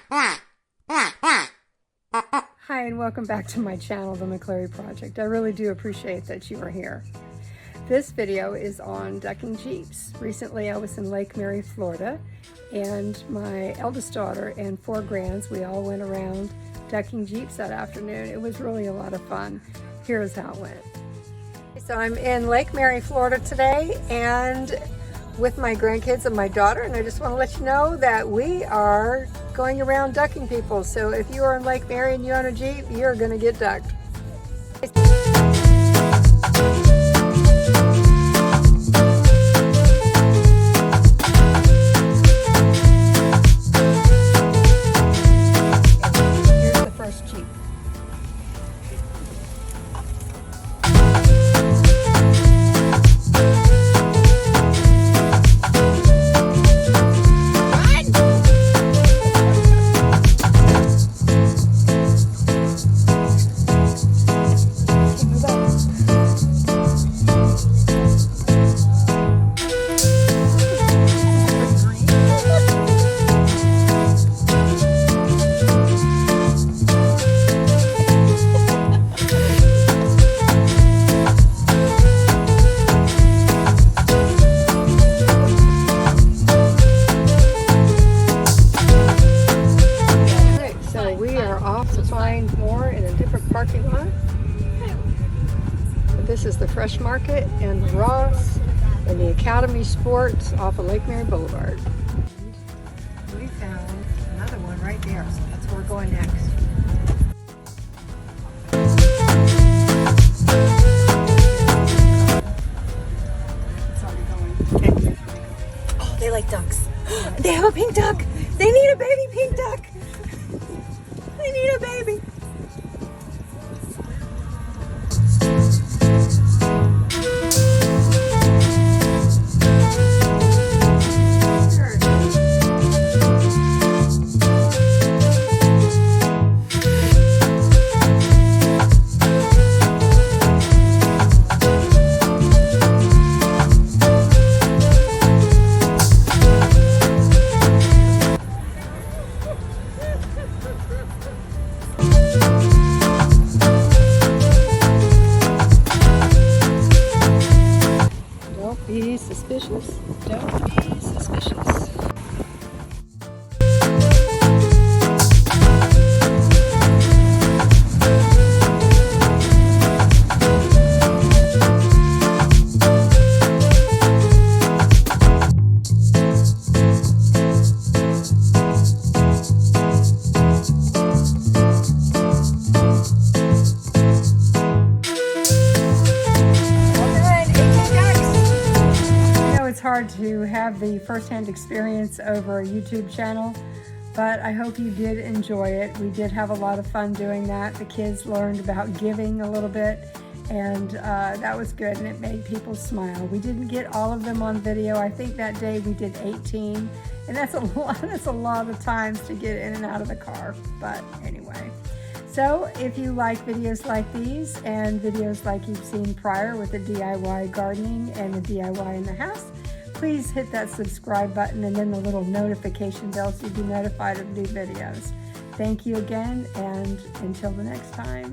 Hi, and welcome back to my channel, the McCleary Project. I really do appreciate that you are here. This video is on ducking Jeeps. Recently I was in Lake Mary, Florida, and my eldest daughter and 4 grands, we all went around ducking Jeeps that afternoon. It was really a lot of fun. Here's how it went. So I'm in Lake Mary, Florida today, and with my grandkids and my daughter, and I just want to let you know that we are going around ducking people. So if you are in Lake Mary and you own a Jeep, you're going to get ducked. Here's the first Jeep. Parking lot. This is the Fresh Market and the Ross and the Academy Sports off of Lake Mary Boulevard. And we found another one right there, so that's where we're going next. It's already going. Okay. Oh, they like ducks. They have a pink duck. They need a baby pink duck. They need a baby. Be suspicious. Don't be suspicious. It's hard to have the first-hand experience over a YouTube channel, but I hope you did enjoy it. We did have a lot of fun doing that. The kids learned about giving a little bit, and that was good, and it made people smile. We didn't get all of them on video. I think that day we did 18, and that's a lot of times to get in and out of the car, but anyway. So if you like videos like these and videos like you've seen prior with the DIY gardening and the DIY in the house, please hit that subscribe button and then the little notification bell so you'll be notified of new videos. Thank you again, and until the next time.